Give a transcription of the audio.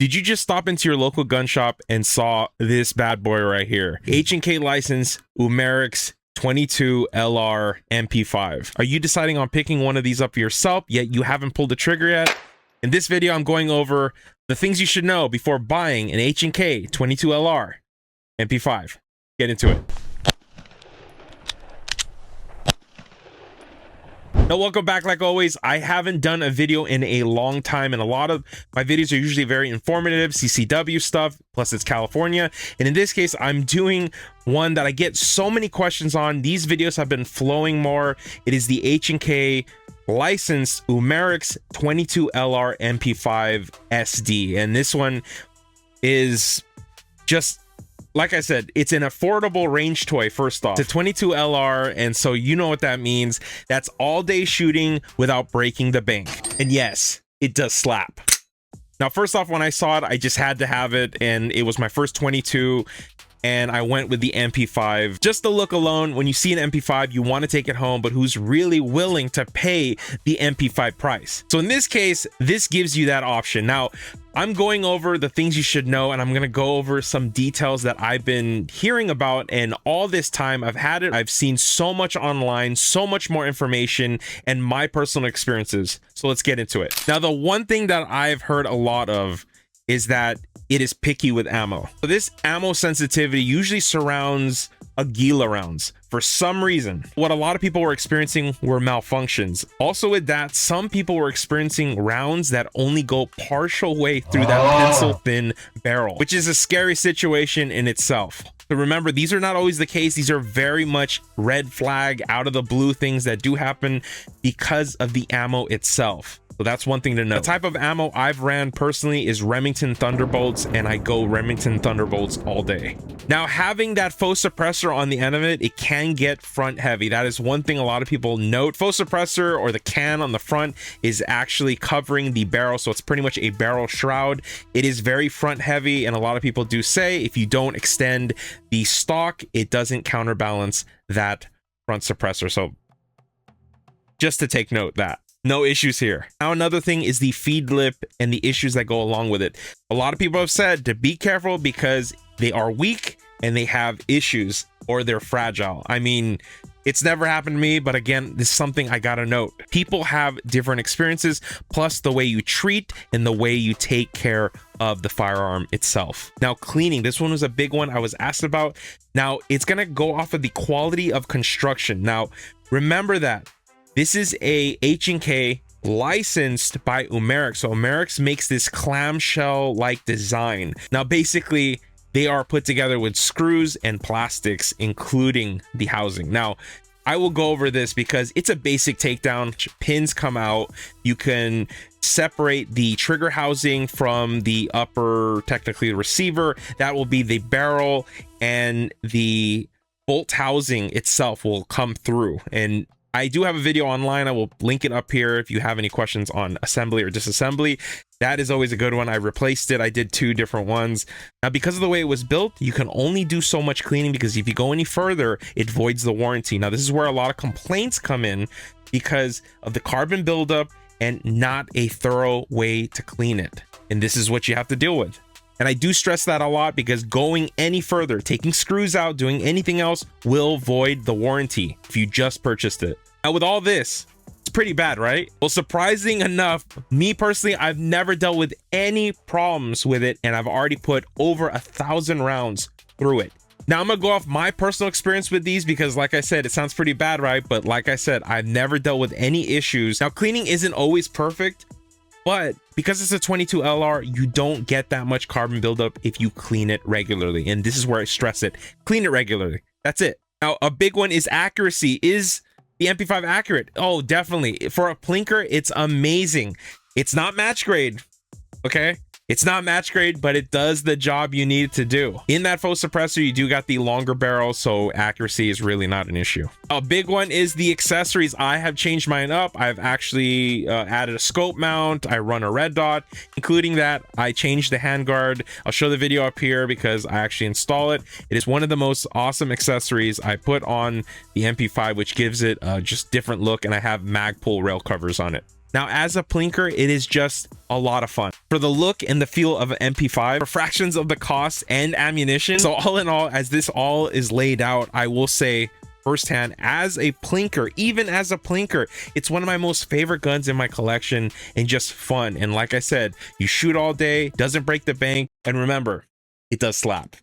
Did you just stop into your local gun shop and saw this bad boy right here? H&K license, Umarex 22 LR MP5. Are you deciding on picking one of these up for yourself, yet you haven't pulled the trigger yet? In this video, I'm going over the things you should know before buying an H&K 22 LR MP5. Get into it. Now, welcome back. Like always, I haven't done a video in a long time, and a lot of my videos are usually very informative, CCW stuff, plus it's California. And in this case, I'm doing one that I get so many questions on. These videos have been flowing more. It is the H&K licensed Umarex 22 LR MP5 SD. And this one is just, like I said, it's an affordable range toy. First off, it's a 22 LR, and so you know what that means. That's all day shooting without breaking the bank. And yes, it does slap. Now, first off, when I saw it, I just had to have it, and it was my first 22, and I went with the MP5. Just the look alone, when you see an MP5, you want to take it home, but who's really willing to pay the MP5 price? So in this case, this gives you that option. Now, I'm going over the things you should know, and I'm going to go over some details that I've been hearing about. And all this time I've had it, I've seen so much online, so much more information, and my personal experiences. So let's get into it. Now, the one thing that I've heard a lot of is that it is picky with ammo. So this ammo sensitivity usually surrounds Aguila rounds for some reason. What a lot of people were experiencing were malfunctions. Also with that, some people were experiencing rounds that only go partial way through that pencil thin barrel, which is a scary situation in itself. So remember, these are not always the case. These are very much red flag, out of the blue things that do happen because of the ammo itself. So that's one thing to know. The type of ammo I've ran personally is Remington Thunderbolts, and I go Remington Thunderbolts all day. Now, having that faux suppressor on the end of it, it can get front heavy. That is one thing a lot of people note. Faux suppressor, or the can on the front, is actually covering the barrel, so it's pretty much a barrel shroud. It is very front heavy, and a lot of people do say if you don't extend the stock, it doesn't counterbalance that front suppressor. So just to take note that. No issues here. Now, another thing is the feed lip and the issues that go along with it. A lot of people have said to be careful because they are weak and they have issues, or they're fragile. I mean, it's never happened to me, but again, this is something I gotta note. People have different experiences, plus the way you treat and the way you take care of the firearm itself. Now, cleaning, this one was a big one I was asked about. Now, it's gonna go off of the quality of construction. Now, remember that this is a H&K licensed by Umarex. So Umarex makes this clamshell-like design. Now, basically, they are put together with screws and plastics, including the housing. Now, I will go over this because it's a basic takedown. Pins come out. You can separate the trigger housing from the upper, technically the receiver. That will be the barrel, and the bolt housing itself will come through. And I do have a video online. I will link it up here if you have any questions on assembly or disassembly. That is always a good one. I replaced it. I did 2 different ones. Now, because of the way it was built, you can only do so much cleaning, because if you go any further, it voids the warranty. Now, this is where a lot of complaints come in because of the carbon buildup and not a thorough way to clean it. And this is what you have to deal with. And I do stress that a lot, because going any further, taking screws out, doing anything else will void the warranty if you just purchased it. Now, with all this, it's pretty bad, right? Well, surprising enough, me personally, I've never dealt with any problems with it, and I've already put over 1,000 rounds through it. Now, I'm gonna go off my personal experience with these because, like I said, it sounds pretty bad, right? But like I said, I've never dealt with any issues. Now, cleaning isn't always perfect, but because it's a 22 LR, you don't get that much carbon buildup if you clean it regularly. And this is where I stress it. Clean it regularly. That's it. Now, a big one is accuracy. Is the MP5 accurate? Oh, definitely. For a plinker, it's amazing. It's not match grade, okay? It's not match grade, but it does the job you need it to do. In that faux suppressor, you do got the longer barrel, so accuracy is really not an issue. A big one is the accessories. I have changed mine up. I've actually added a scope mount. I run a red dot, including that. I changed the handguard. I'll show the video up here because I actually install it. It is one of the most awesome accessories I put on the MP5, which gives it a just different look, and I have mag pull rail covers on it. Now, as a plinker, it is just a lot of fun. For the look and the feel of an MP5, for fractions of the cost and ammunition. So all in all, as this all is laid out, I will say firsthand, as a plinker, even as a plinker, it's one of my most favorite guns in my collection and just fun. And like I said, you shoot all day, doesn't break the bank, and remember, it does slap.